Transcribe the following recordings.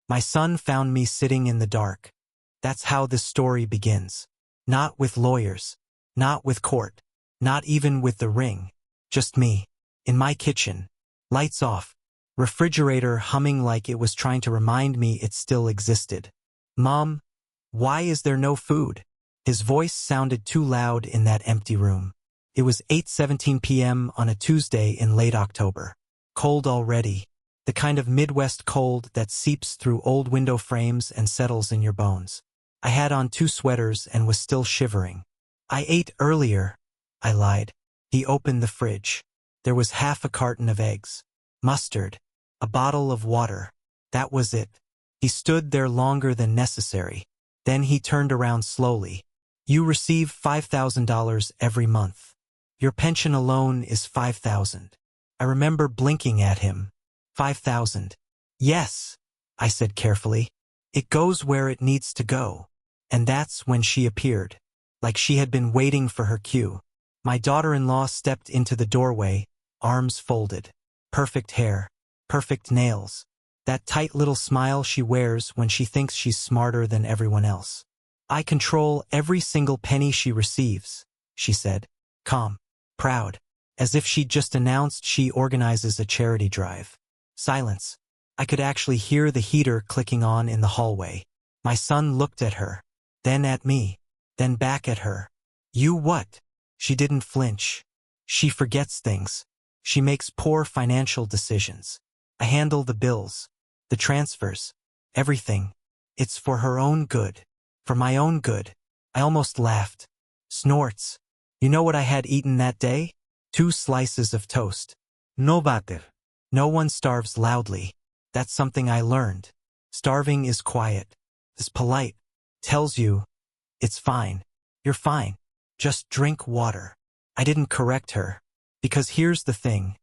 My son found me sitting in the dark. That's how this story begins. Not with lawyers. Not with court. Not even with the ring. Just me. In my kitchen. Lights off. Refrigerator humming like it was trying to remind me it still existed. Mom, why is there no food? His voice sounded too loud in that empty room. It was 8:17 p.m. on a Tuesday in late October. Cold already. The kind of Midwest cold that seeps through old window frames and settles in your bones. I had on 2 sweaters and was still shivering. I ate earlier, I lied. He opened the fridge. There was half a carton of eggs. Mustard. A bottle of water. That was it. He stood there longer than necessary. Then he turned around slowly. You receive $5,000 every month. Your pension alone is $5,000. I remember blinking at him. 5,000. Yes, I said carefully. It goes where it needs to go. And that's when she appeared. Like she had been waiting for her cue. My daughter-in-law stepped into the doorway, arms folded. Perfect hair. Perfect nails. That tight little smile she wears when she thinks she's smarter than everyone else. I control every single penny she receives, she said. Calm. Proud. As if she'd just announced she organizes a charity drive. Silence. I could actually hear the heater clicking on in the hallway. My son looked at her. Then at me. Then back at her. You what? She didn't flinch. She forgets things. She makes poor financial decisions. I handle the bills. The transfers. Everything. It's for her own good. For my own good. I almost laughed. Snorts. You know what I had eaten that day? 2 slices of toast. No butter. No one starves loudly. That's something I learned. Starving is quiet. Is polite. Tells you, it's fine. You're fine. Just drink water. I didn't correct her. Because here's the thing.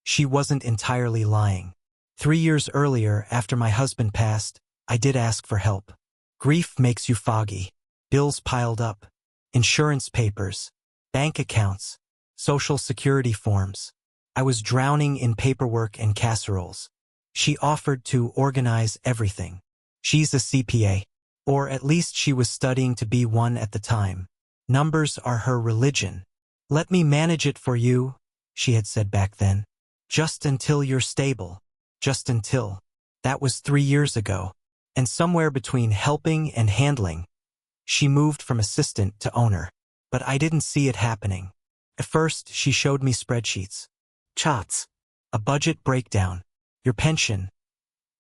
She wasn't entirely lying. 3 years earlier, after my husband passed, I did ask for help. Grief makes you foggy. Bills piled up. Insurance papers. Bank accounts. Social security forms. I was drowning in paperwork and casseroles. She offered to organize everything. She's a CPA. Or at least she was studying to be one at the time. Numbers are her religion. Let me manage it for you, she had said back then. Just until you're stable. Just until. That was 3 years ago. And somewhere between helping and handling, she moved from assistant to owner. But I didn't see it happening. At first, she showed me spreadsheets. Charts. A budget breakdown. Your pension.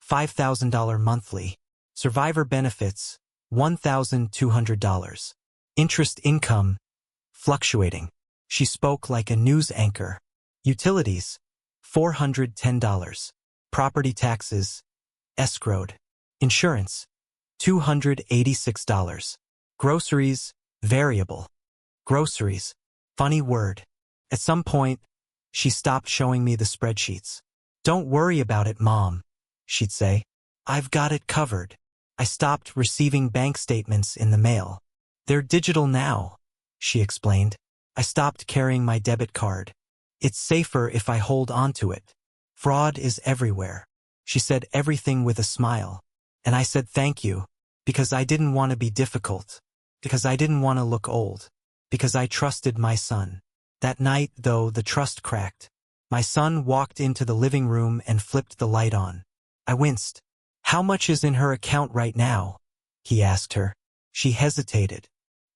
$5,000 monthly. Survivor benefits. $1,200. Interest income. Fluctuating. She spoke like a news anchor. Utilities. $410. Property taxes. Escrowed. Insurance. $286. Groceries. Variable. Groceries. Funny word. At some point, she stopped showing me the spreadsheets. Don't worry about it, Mom, she'd say. I've got it covered. I stopped receiving bank statements in the mail. They're digital now, she explained. I stopped carrying my debit card. It's safer if I hold on to it. Fraud is everywhere. She said everything with a smile. And I said thank you, because I didn't want to be difficult, because I didn't want to look old, because I trusted my son. That night, though, the trust cracked. My son walked into the living room and flipped the light on. I winced. How much is in her account right now? He asked her. She hesitated.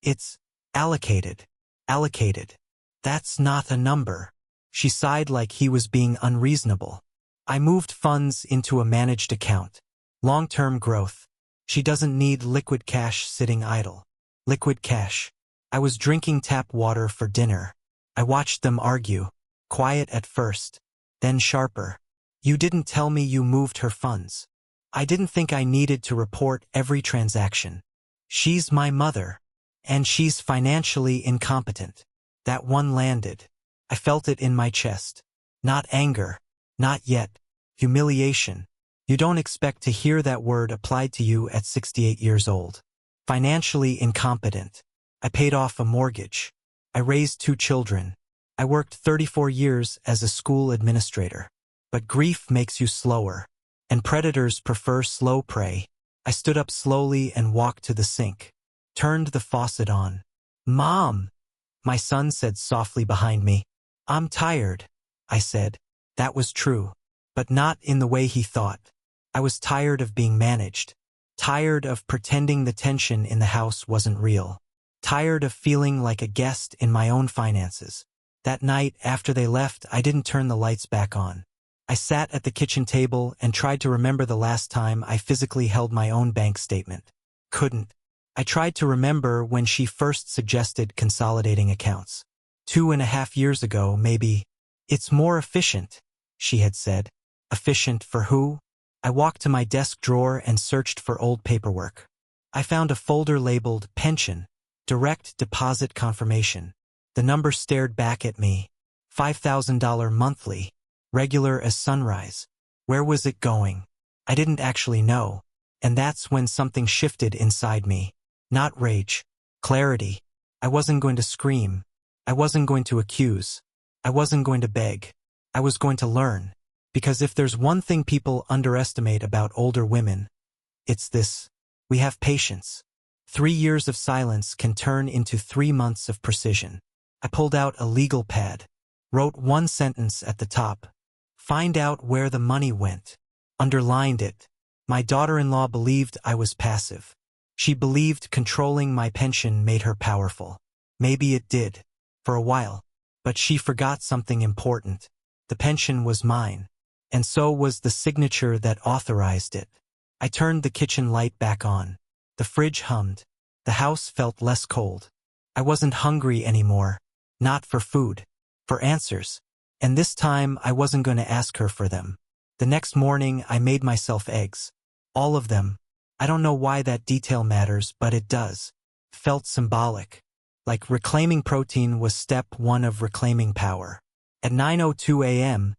It's allocated. Allocated. That's not a number. She sighed like he was being unreasonable. I moved funds into a managed account. Long-term growth. She doesn't need liquid cash sitting idle. Liquid cash. I was drinking tap water for dinner. I watched them argue. Quiet at first. Then sharper. You didn't tell me you moved her funds. I didn't think I needed to report every transaction. She's my mother. And she's financially incompetent. That one landed. I felt it in my chest. Not anger. Not yet. Humiliation. You don't expect to hear that word applied to you at 68 years old. Financially incompetent. I paid off a mortgage. I raised 2 children. I worked 34 years as a school administrator. But grief makes you slower. and predators prefer slow prey. I stood up slowly and walked to the sink, turned the faucet on. "Mom," my son said softly behind me. "I'm tired," I said. That was true, but not in the way he thought. I was tired of being managed, tired of pretending the tension in the house wasn't real, tired of feeling like a guest in my own finances. That night, after they left, I didn't turn the lights back on. I sat at the kitchen table and tried to remember the last time I physically held my own bank statement. Couldn't. I tried to remember when she first suggested consolidating accounts. 2.5 years ago, maybe. "It's more efficient," she had said. Efficient for who? I walked to my desk drawer and searched for old paperwork. I found a folder labeled Pension, Direct Deposit Confirmation. The number stared back at me. $5,000 monthly, regular as sunrise. Where was it going? I didn't actually know. And that's when something shifted inside me. Not rage. Clarity. I wasn't going to scream. I wasn't going to accuse. I wasn't going to beg. I was going to learn. Because if there's one thing people underestimate about older women, it's this. We have patience. 3 years of silence can turn into 3 months of precision. I pulled out a legal pad, wrote one sentence at the top. Find out where the money went. Underlined it. My daughter-in-law believed I was passive. She believed controlling my pension made her powerful. Maybe it did, for a while. But she forgot something important. The pension was mine, and so was the signature that authorized it. I turned the kitchen light back on. The fridge hummed. The house felt less cold. I wasn't hungry anymore. Not for food. For answers. And this time I wasn't going to ask her for them. The next morning I made myself eggs. All of them. I don't know why that detail matters, but it does. Felt symbolic. Like reclaiming protein was step 1 of reclaiming power. At 9:02 a.m.,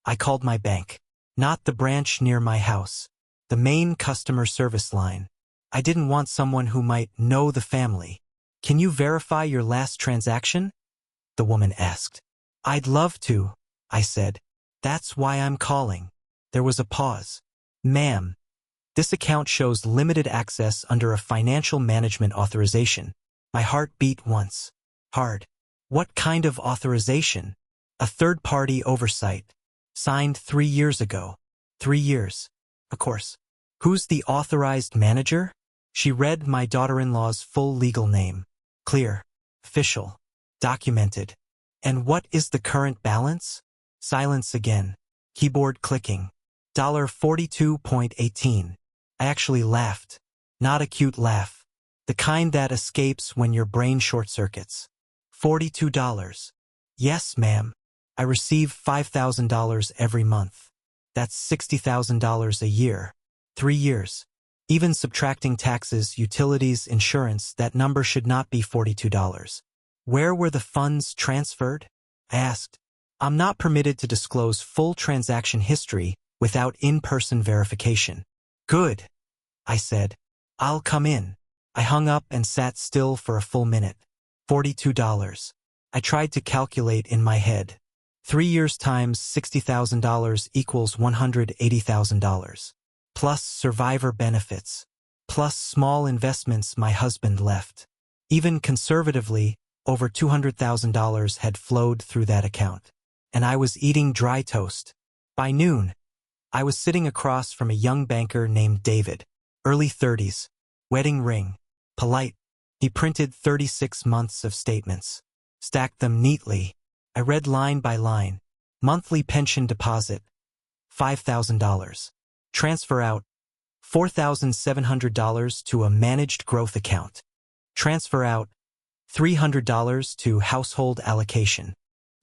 I called my bank. Not the branch near my house. The main customer service line. I didn't want someone who might know the family. "Can you verify your last transaction?" the woman asked. "I'd love to," I said. "That's why I'm calling." There was a pause. "Ma'am, this account shows limited access under a financial management authorization." My heart beat once. Hard. What kind of authorization? A third-party oversight. Signed 3 years ago. 3 years. Of course. Who's the authorized manager? She read my daughter-in-law's full legal name. Clear. Official. Documented. And what is the current balance? Silence again. Keyboard clicking. $42.18. I actually laughed. Not a cute laugh. The kind that escapes when your brain short-circuits. $42. Yes, ma'am. I receive $5,000 every month. That's $60,000 a year. 3 years. Even subtracting taxes, utilities, insurance, that number should not be $42. Where were the funds transferred? I asked. I'm not permitted to disclose full transaction history without in-person verification. Good, I said. I'll come in. I hung up and sat still for a full minute. $42. I tried to calculate in my head. 3 years times $60,000 equals $180,000. Plus survivor benefits. Plus small investments my husband left. Even conservatively, over $200,000 had flowed through that account. And I was eating dry toast. By noon, I was sitting across from a young banker named David. Early 30s. Wedding ring. Polite. He printed 36 months of statements. Stacked them neatly. I read line by line. Monthly pension deposit. $5,000. Transfer out. $4,700 to a managed growth account. Transfer out. $300 to household allocation.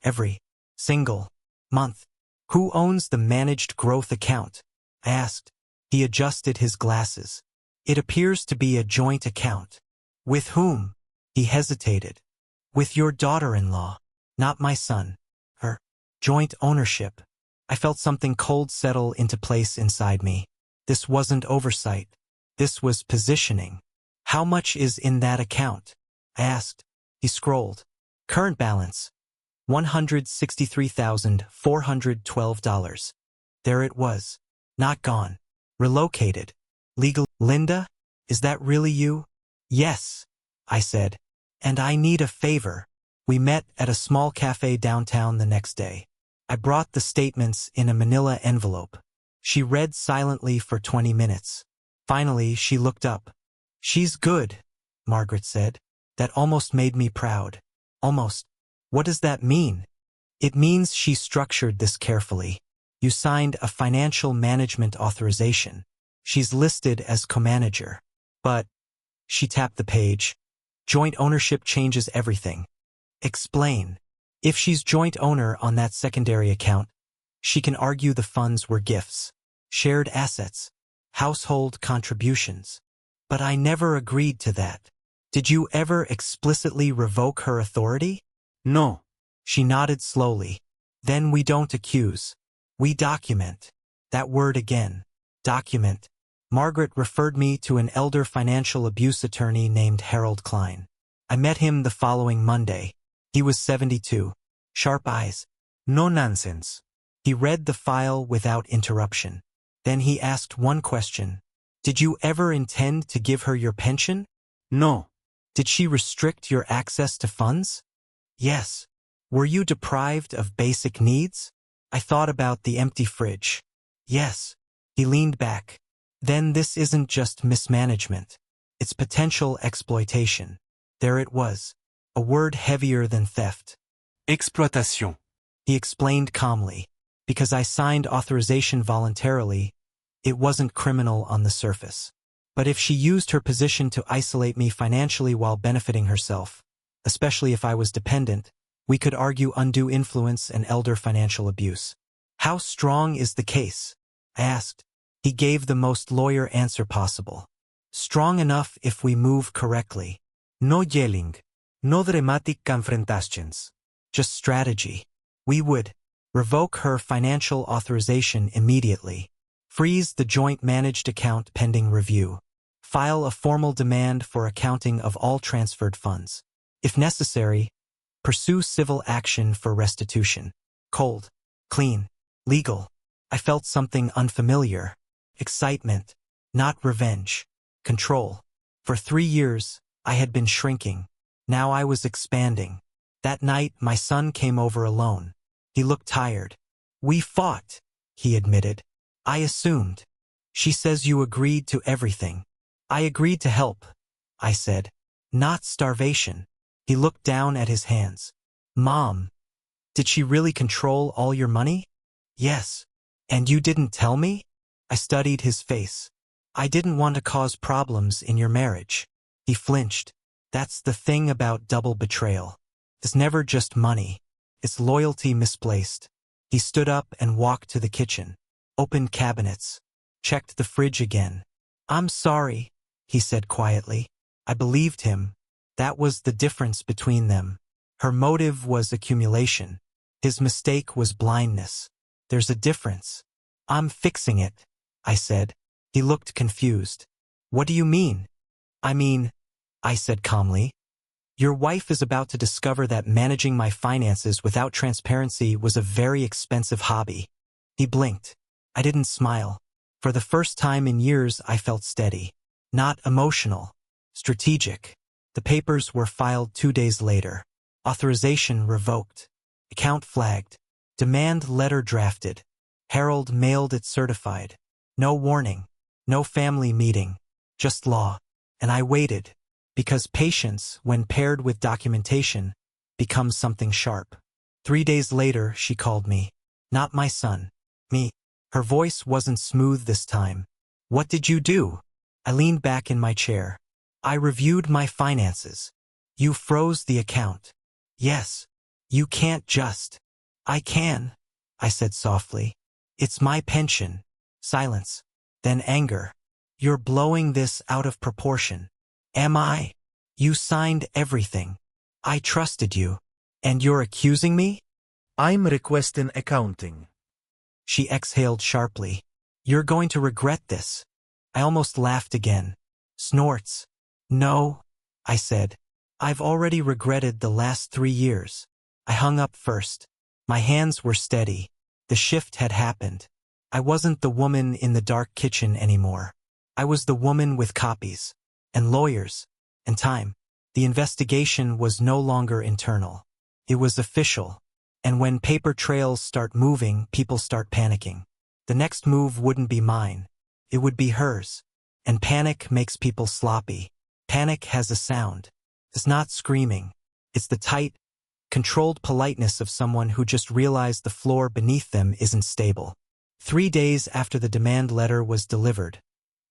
Every single month. Who owns the managed growth account? I asked. He adjusted his glasses. It appears to be a joint account. With whom? He hesitated. With your daughter-in-law. Not my son. Her. Joint ownership. I felt something cold settle into place inside me. This wasn't oversight. This was positioning. How much is in that account? I asked. He scrolled. Current balance. $163,412. There it was. Not gone. Relocated. Legal. Linda? Is that really you? Yes, I said. And I need a favor. We met at a small cafe downtown the next day. I brought the statements in a manila envelope. She read silently for 20 minutes. Finally, she looked up. She's good, Margaret said. That almost made me proud. Almost. What does that mean? It means she structured this carefully. You signed a financial management authorization. She's listed as co-manager. But, she tapped the page. Joint ownership changes everything. Explain. If she's joint owner on that secondary account, she can argue the funds were gifts, shared assets, household contributions. But I never agreed to that. Did you ever explicitly revoke her authority? No. She nodded slowly. Then we don't accuse. We document. That word again. Document. Margaret referred me to an elder financial abuse attorney named Harold Klein. I met him the following Monday. He was 72. Sharp eyes. No nonsense. He read the file without interruption. Then he asked one question. Did you ever intend to give her your pension? No. Did she restrict your access to funds? Yes. Were you deprived of basic needs? I thought about the empty fridge. Yes. He leaned back. Then this isn't just mismanagement. It's potential exploitation. There it was. A word heavier than theft. Exploitation. He explained calmly. Because I signed authorization voluntarily, it wasn't criminal on the surface. But if she used her position to isolate me financially while benefiting herself, especially if I was dependent, we could argue undue influence and elder financial abuse. How strong is the case? I asked. He gave the most lawyer answer possible. Strong enough if we move correctly. No yelling. No dramatic confrontations. Just strategy. We would revoke her financial authorization immediately. Freeze the joint managed account pending review. File a formal demand for accounting of all transferred funds. If necessary, pursue civil action for restitution. Cold, clean, legal. I felt something unfamiliar. Excitement, not revenge. Control. For 3 years, I had been shrinking. Now I was expanding. That night, my son came over alone. He looked tired. We fought, he admitted. I assumed. She says you agreed to everything. I agreed to help, I said. Not starvation. He looked down at his hands. Mom, did she really control all your money? Yes. And you didn't tell me? I studied his face. I didn't want to cause problems in your marriage. He flinched. That's the thing about double betrayal. It's never just money. It's loyalty misplaced. He stood up and walked to the kitchen. Opened cabinets. Checked the fridge again. I'm sorry, he said quietly. I believed him. That was the difference between them. Her motive was accumulation. His mistake was blindness. There's a difference. I'm fixing it, I said. He looked confused. What do you mean? I said calmly. Your wife is about to discover that managing my finances without transparency was a very expensive hobby. He blinked. I didn't smile. For the first time in years, I felt steady. Not emotional. Strategic. The papers were filed 2 days later. Authorization revoked. Account flagged. Demand letter drafted. Harold mailed it certified. No warning. No family meeting. Just law. And I waited. Because patience, when paired with documentation, becomes something sharp. 3 days later, she called me. Not my son. Me. Her voice wasn't smooth this time. What did you do? I leaned back in my chair. I reviewed my finances. You froze the account. Yes. You can't just. I can, I said softly. It's my pension. Silence. Then anger. You're blowing this out of proportion. Am I? You signed everything. I trusted you. And you're accusing me? I'm requesting accounting. She exhaled sharply. You're going to regret this. I almost laughed again. Snorts. No, I said. I've already regretted the last 3 years. I hung up first. My hands were steady. The shift had happened. I wasn't the woman in the dark kitchen anymore. I was the woman with copies, and lawyers, and time. The investigation was no longer internal. It was official. And when paper trails start moving, people start panicking. The next move wouldn't be mine. It would be hers. And panic makes people sloppy. Panic has a sound. It's not screaming. It's the tight, controlled politeness of someone who just realized the floor beneath them isn't stable. 3 days after the demand letter was delivered,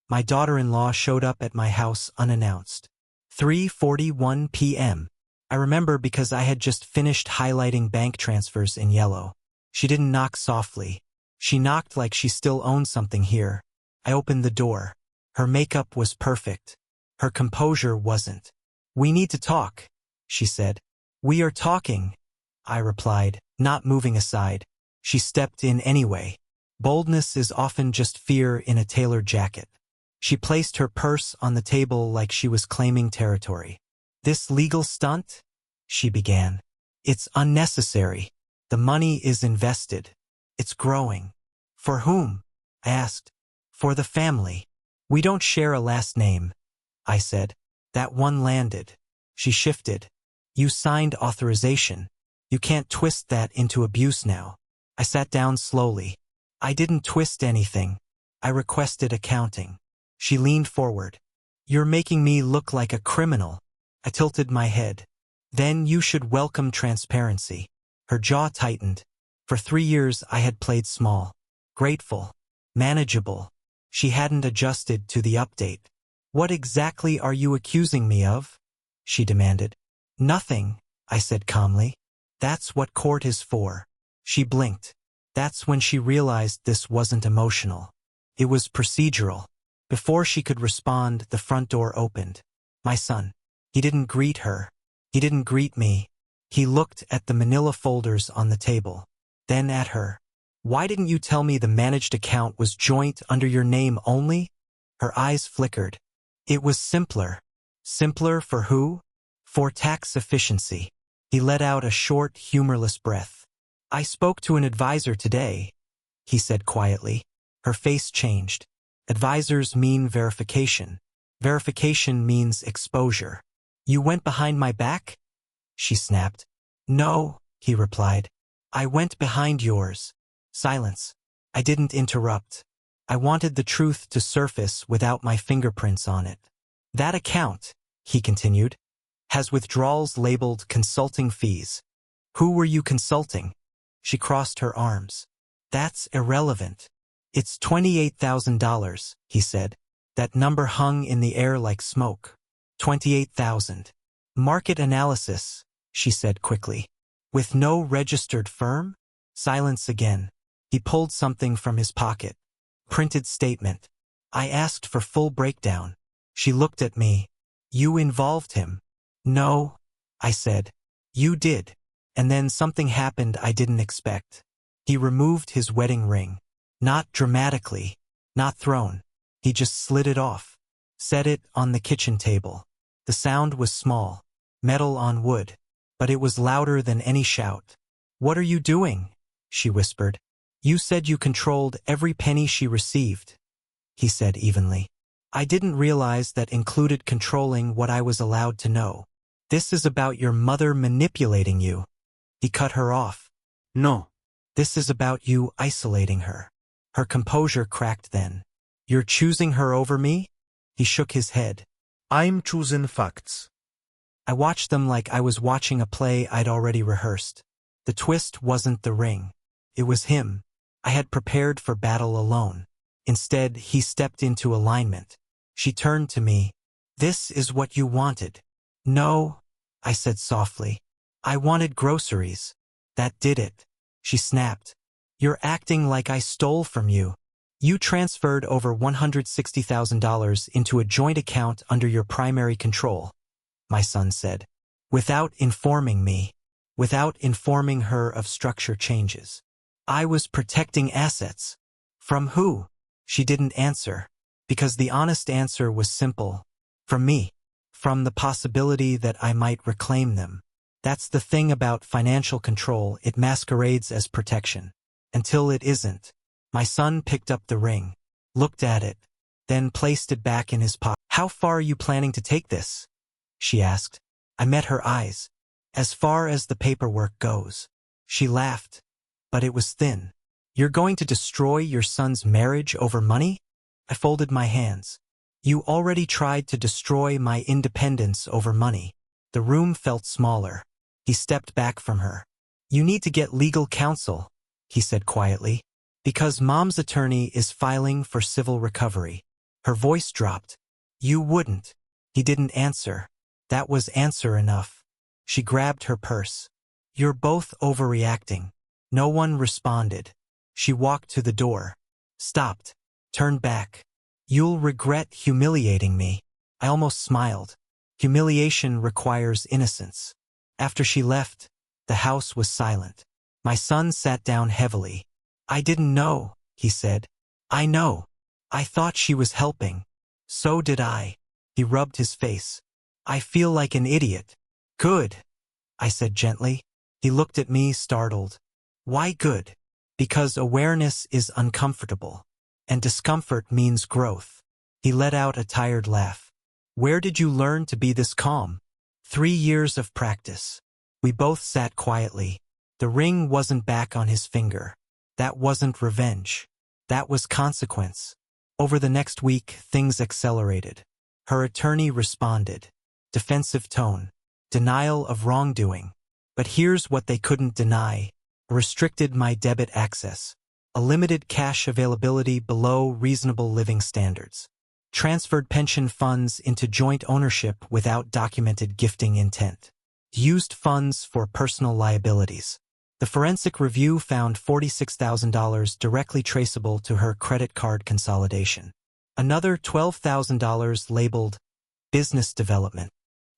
my daughter-in-law showed up at my house unannounced. 3:41 p.m. I remember because I had just finished highlighting bank transfers in yellow. She didn't knock softly. She knocked like she still owned something here. I opened the door. Her makeup was perfect. Her composure wasn't. "We need to talk," she said. "We are talking," I replied, not moving aside. She stepped in anyway. Boldness is often just fear in a tailored jacket. She placed her purse on the table like she was claiming territory. "This legal stunt?" she began. "It's unnecessary. The money is invested. It's growing." "For whom?" I asked. "For the family. We don't share a last name," I said. That one landed. She shifted. "You signed authorization. You can't twist that into abuse now." I sat down slowly. "I didn't twist anything. I requested accounting." She leaned forward. "You're making me look like a criminal." I tilted my head. "Then you should welcome transparency." Her jaw tightened. For 3 years I had played small. Grateful. Manageable. She hadn't adjusted to the update. "What exactly are you accusing me of?" she demanded. "Nothing," I said calmly. "That's what court is for." She blinked. That's when she realized this wasn't emotional. It was procedural. Before she could respond, the front door opened. My son. He didn't greet her. He didn't greet me. He looked at the manila folders on the table. Then at her. "Why didn't you tell me the managed account was joint under your name only?" Her eyes flickered. "It was simpler." "Simpler for who?" "For tax efficiency." He let out a short, humorless breath. "I spoke to an advisor today," he said quietly. Her face changed. "Advisors mean verification. Verification means exposure." "You went behind my back?" she snapped. "No," he replied. "I went behind yours." Silence. I didn't interrupt. I wanted the truth to surface without my fingerprints on it. "That account," he continued, "has withdrawals labeled consulting fees." "Who were you consulting?" She crossed her arms. "That's irrelevant." "It's $28,000, he said. That number hung in the air like smoke. 28,000. "Market analysis," she said quickly. "With no registered firm?" Silence again. He pulled something from his pocket. Printed statement. I asked for full breakdown. She looked at me. "You involved him?" "No," I said. "You did." And then something happened I didn't expect. He removed his wedding ring. Not dramatically. Not thrown. He just slid it off. Set it on the kitchen table. The sound was small. Metal on wood. But it was louder than any shout. "What are you doing?" she whispered. "You said you controlled every penny she received," he said evenly. "I didn't realize that included controlling what I was allowed to know. This is about your mother manipulating you." He cut her off. "No. This is about you isolating her." Her composure cracked then. "You're choosing her over me?" He shook his head. I'm choosing facts. I watched them like I was watching a play I'd already rehearsed. The twist wasn't the ring. It was him. I had prepared for battle alone. Instead, he stepped into alignment. She turned to me. "This is what you wanted." "No," I said softly. "I wanted groceries." "That did it." She snapped. "You're acting like I stole from you. You transferred over $160,000 into a joint account under your primary control," my son said, "without informing me, without informing her of structure changes. I was protecting assets." "From who?" She didn't answer, because the honest answer was simple. "From me. From the possibility that I might reclaim them." That's the thing about financial control, it masquerades as protection. Until it isn't. My son picked up the ring, looked at it, then placed it back in his pocket. How far are you planning to take this? She asked. I met her eyes. As far as the paperwork goes. She laughed, but it was thin. You're going to destroy your son's marriage over money? I folded my hands. You already tried to destroy my independence over money. The room felt smaller. He stepped back from her. You need to get legal counsel, he said quietly, because Mom's attorney is filing for civil recovery. Her voice dropped. You wouldn't. He didn't answer. That was answer enough. She grabbed her purse. You're both overreacting. No one responded. She walked to the door. Stopped. Turned back. You'll regret humiliating me. I almost smiled. Humiliation requires innocence. After she left, the house was silent. My son sat down heavily. I didn't know, he said. I know. I thought she was helping. So did I. He rubbed his face. I feel like an idiot. Good, I said gently. He looked at me, startled. Why good? Because awareness is uncomfortable, and discomfort means growth. He let out a tired laugh. Where did you learn to be this calm? 3 years of practice. We both sat quietly. The ring wasn't back on his finger. That wasn't revenge. That was consequence. Over the next week, things accelerated. Her attorney responded. Defensive tone. Denial of wrongdoing. But here's what they couldn't deny. Restricted my debit access. A limited cash availability below reasonable living standards. Transferred pension funds into joint ownership without documented gifting intent. Used funds for personal liabilities. The forensic review found $46,000 directly traceable to her credit card consolidation. Another $12,000 labeled business development.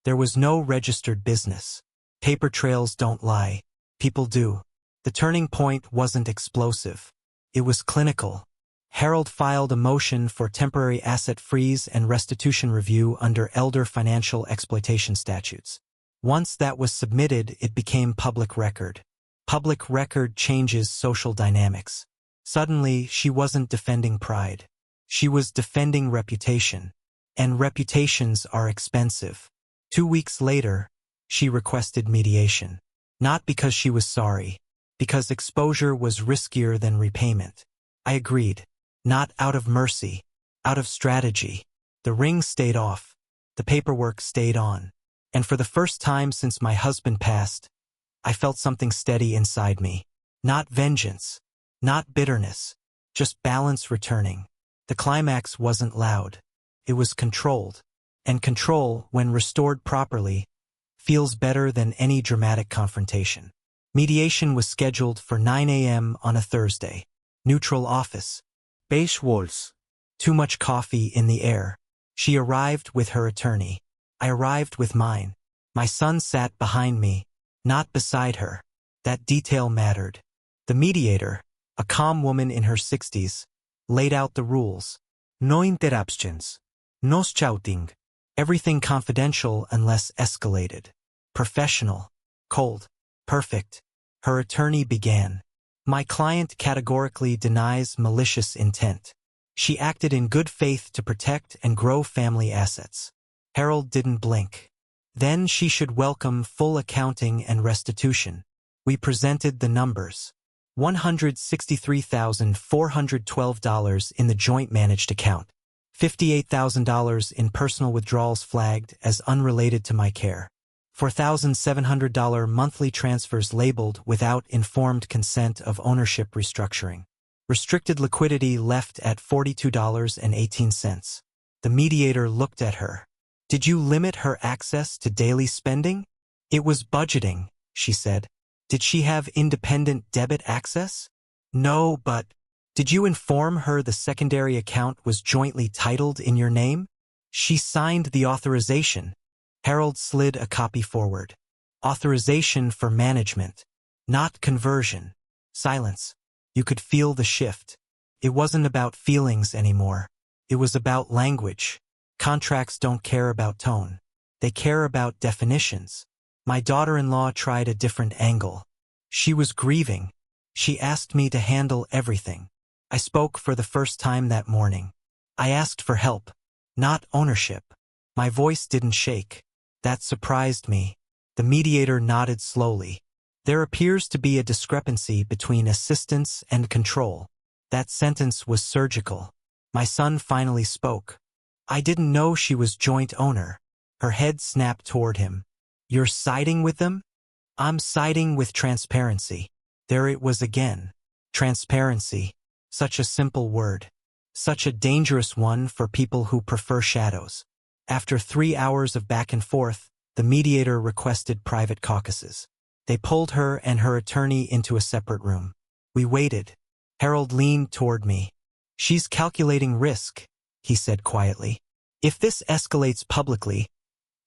There was no registered business. Paper trails don't lie. People do. The turning point wasn't explosive. It was clinical. Harold filed a motion for temporary asset freeze and restitution review under elder financial exploitation statutes. Once that was submitted, it became public record. Public record changes social dynamics. Suddenly, she wasn't defending pride. She was defending reputation. And reputations are expensive. 2 weeks later, she requested mediation. Not because she was sorry, because exposure was riskier than repayment. I agreed. Not out of mercy, out of strategy. The ring stayed off. The paperwork stayed on. And for the first time since my husband passed, I felt something steady inside me. Not vengeance, not bitterness, just balance returning. The climax wasn't loud. It was controlled. And control, when restored properly, feels better than any dramatic confrontation. Mediation was scheduled for 9 a.m. on a Thursday. Neutral office. Beige walls. Too much coffee in the air. She arrived with her attorney. I arrived with mine. My son sat behind me, not beside her. That detail mattered. The mediator, a calm woman in her 60s, laid out the rules. No interruptions. No shouting. Everything confidential unless escalated. Professional. Cold. Perfect. Her attorney began. My client categorically denies malicious intent. She acted in good faith to protect and grow family assets. Harold didn't blink. Then she should welcome full accounting and restitution. We presented the numbers. $163,412 in the joint managed account. $58,000 in personal withdrawals flagged as unrelated to my care. $4,700 monthly transfers labeled without informed consent of ownership restructuring. Restricted liquidity left at $42.18. The mediator looked at her. Did you limit her access to daily spending? It was budgeting, she said. Did she have independent debit access? No, but did you inform her the secondary account was jointly titled in your name? She signed the authorization. Harold slid a copy forward. Authorization for management, not conversion. Silence. You could feel the shift. It wasn't about feelings anymore. It was about language. Contracts don't care about tone. They care about definitions. My daughter-in-law tried a different angle. She was grieving. She asked me to handle everything. I spoke for the first time that morning. I asked for help, not ownership. My voice didn't shake. That surprised me. The mediator nodded slowly. There appears to be a discrepancy between assistance and control. That sentence was surgical. My son finally spoke. I didn't know she was joint owner. Her head snapped toward him. You're siding with them? I'm siding with transparency. There it was again. Transparency. Such a simple word. Such a dangerous one for people who prefer shadows. After 3 hours of back and forth, the mediator requested private caucuses. They pulled her and her attorney into a separate room. We waited. Harold leaned toward me. She's calculating risk, he said quietly. If this escalates publicly,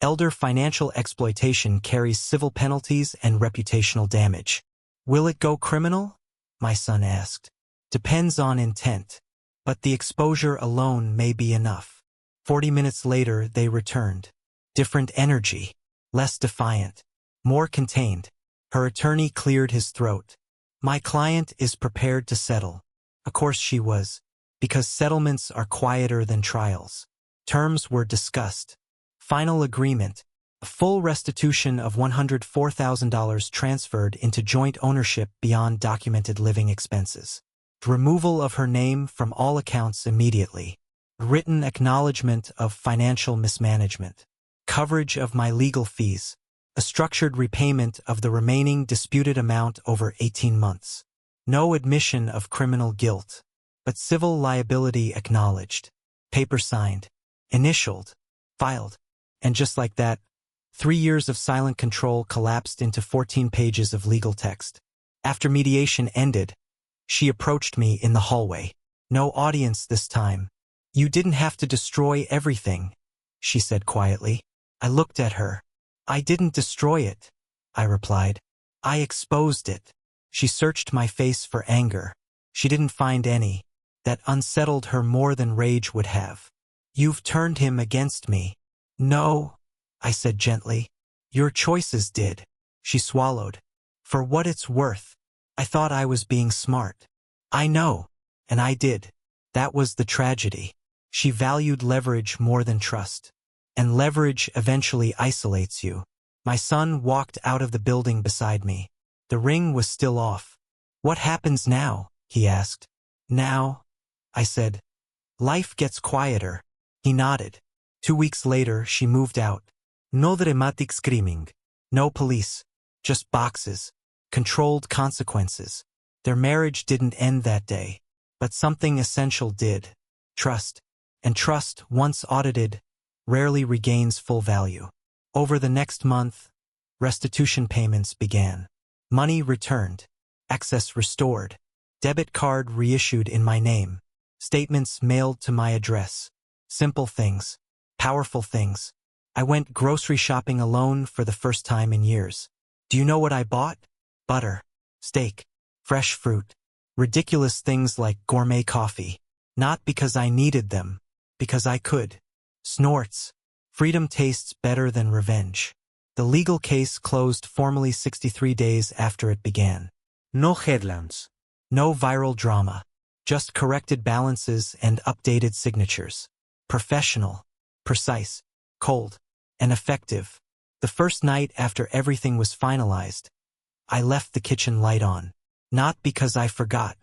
elder financial exploitation carries civil penalties and reputational damage. Will it go criminal? My son asked. Depends on intent. But the exposure alone may be enough. 40 minutes later, they returned. Different energy. Less defiant. More contained. Her attorney cleared his throat. My client is prepared to settle. Of course she was. Because settlements are quieter than trials. Terms were discussed. Final agreement. A full restitution of $104,000 transferred into joint ownership beyond documented living expenses. Removal of her name from all accounts immediately. Written acknowledgement of financial mismanagement. Coverage of my legal fees. A structured repayment of the remaining disputed amount over 18 months. No admission of criminal guilt. But civil liability acknowledged. Paper signed. Initialed. Filed. And just like that, 3 years of silent control collapsed into 14 pages of legal text. After mediation ended, she approached me in the hallway. No audience this time. You didn't have to destroy everything, she said quietly. I looked at her. I didn't destroy it, I replied. I exposed it. She searched my face for anger. She didn't find any. That unsettled her more than rage would have. You've turned him against me. No, I said gently. Your choices did. She swallowed. For what it's worth. I thought I was being smart. I know. And I did. That was the tragedy. She valued leverage more than trust. And leverage eventually isolates you. My son walked out of the building beside me. The ring was still off. What happens now? He asked. Now? I said. Life gets quieter. He nodded. 2 weeks later, she moved out. No dramatic screaming. No police. Just boxes. Controlled consequences. Their marriage didn't end that day. But something essential did. Trust. And trust, once audited, rarely regains full value. Over the next month, restitution payments began. Money returned. Access restored. Debit card reissued in my name. Statements mailed to my address. Simple things. Powerful things. I went grocery shopping alone for the first time in years. Do you know what I bought? Butter. Steak. Fresh fruit. Ridiculous things like gourmet coffee. Not because I needed them. Because I could. Snorts. Freedom tastes better than revenge. The legal case closed formally 63 days after it began. No headlines. No viral drama. Just corrected balances and updated signatures. Professional. Precise. Cold. And effective. The first night after everything was finalized, I left the kitchen light on. Not because I forgot.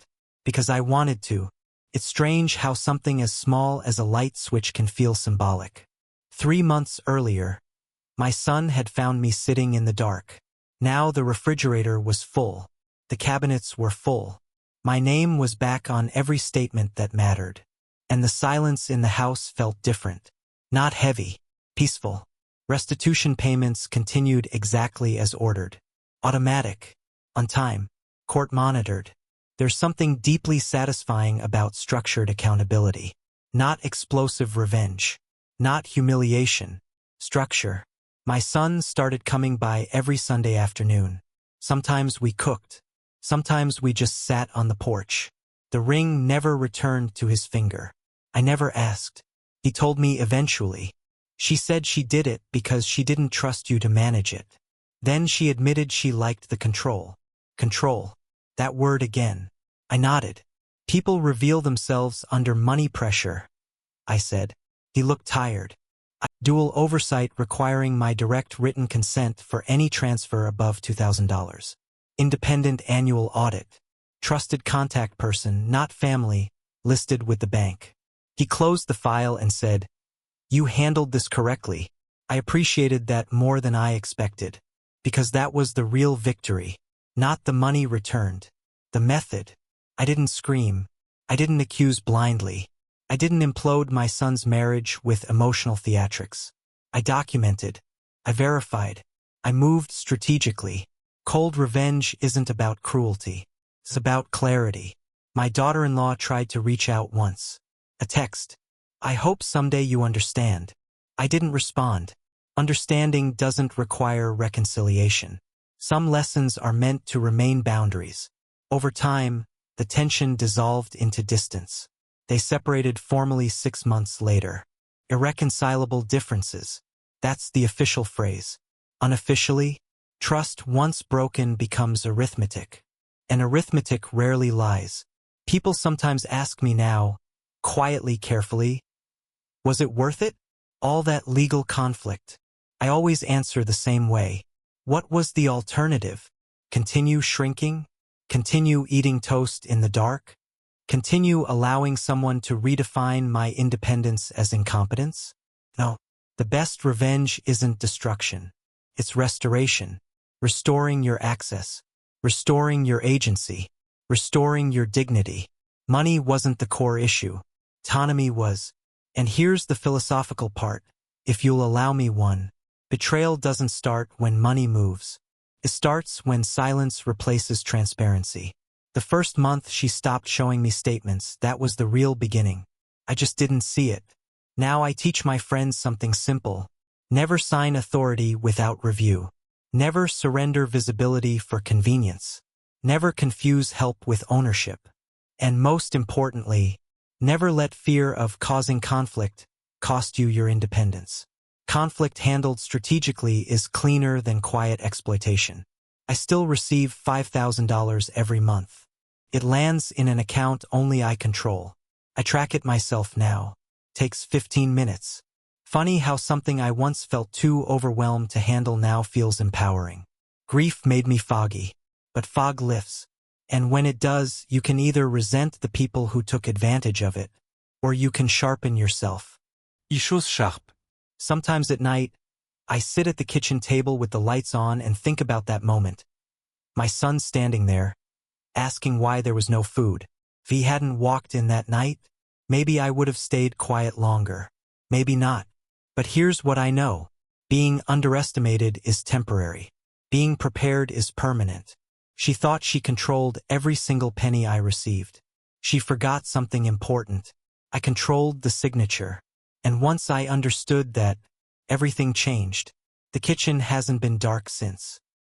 Because I wanted to. It's strange how something as small as a light switch can feel symbolic. 3 months earlier, my son had found me sitting in the dark. Now the refrigerator was full. The cabinets were full. My name was back on every statement that mattered. And the silence in the house felt different. Not heavy. Peaceful. Restitution payments continued exactly as ordered. Automatic. On time. Court monitored. There's something deeply satisfying about structured accountability. Not explosive revenge. Not humiliation. Structure. My son started coming by every Sunday afternoon. Sometimes we cooked. Sometimes we just sat on the porch. The ring never returned to his finger. I never asked. He told me eventually. She said she did it because she didn't trust you to manage it. Then she admitted she liked the control. Control. That word again. I nodded. People reveal themselves under money pressure, I said. He looked tired. Dual oversight requiring my direct written consent for any transfer above $2,000. Independent annual audit. Trusted contact person, not family, listed with the bank. He closed the file and said, "You handled this correctly. I appreciated that more than I expected. Because that was the real victory. Not the money returned. The method. I didn't scream. I didn't accuse blindly. I didn't implode my son's marriage with emotional theatrics. I documented. I verified. I moved strategically. Cold revenge isn't about cruelty. It's about clarity. My daughter-in-law tried to reach out once. A text. I hope someday you understand. I didn't respond. Understanding doesn't require reconciliation. Some lessons are meant to remain boundaries. Over time, the tension dissolved into distance. They separated formally 6 months later. Irreconcilable differences. That's the official phrase. Unofficially, trust once broken becomes arithmetic. And arithmetic rarely lies. People sometimes ask me now, quietly, carefully, was it worth it? All that legal conflict. I always answer the same way. What was the alternative? Continue shrinking? Continue eating toast in the dark? Continue allowing someone to redefine my independence as incompetence? No. The best revenge isn't destruction. It's restoration. Restoring your access. Restoring your agency. Restoring your dignity. Money wasn't the core issue. Autonomy was. And here's the philosophical part, if you'll allow me one. Betrayal doesn't start when money moves. It starts when silence replaces transparency. The first month she stopped showing me statements, that was the real beginning. I just didn't see it. Now I teach my friends something simple. Never sign authority without review. Never surrender visibility for convenience. Never confuse help with ownership. And most importantly, never let fear of causing conflict cost you your independence. Conflict handled strategically is cleaner than quiet exploitation. I still receive $5,000 every month. It lands in an account only I control. I track it myself now. Takes 15 minutes. Funny how something I once felt too overwhelmed to handle now feels empowering. Grief made me foggy, but fog lifts. And when it does, you can either resent the people who took advantage of it, or you can sharpen yourself. Les choses sharp. Sometimes at night, I sit at the kitchen table with the lights on and think about that moment. My son standing there, asking why there was no food. If he hadn't walked in that night, maybe I would have stayed quiet longer. Maybe not. But here's what I know. Being underestimated is temporary. Being prepared is permanent. She thought she controlled every single penny I received. She forgot something important. I controlled the signature. And once I understood that, everything changed. The kitchen hasn't been dark since.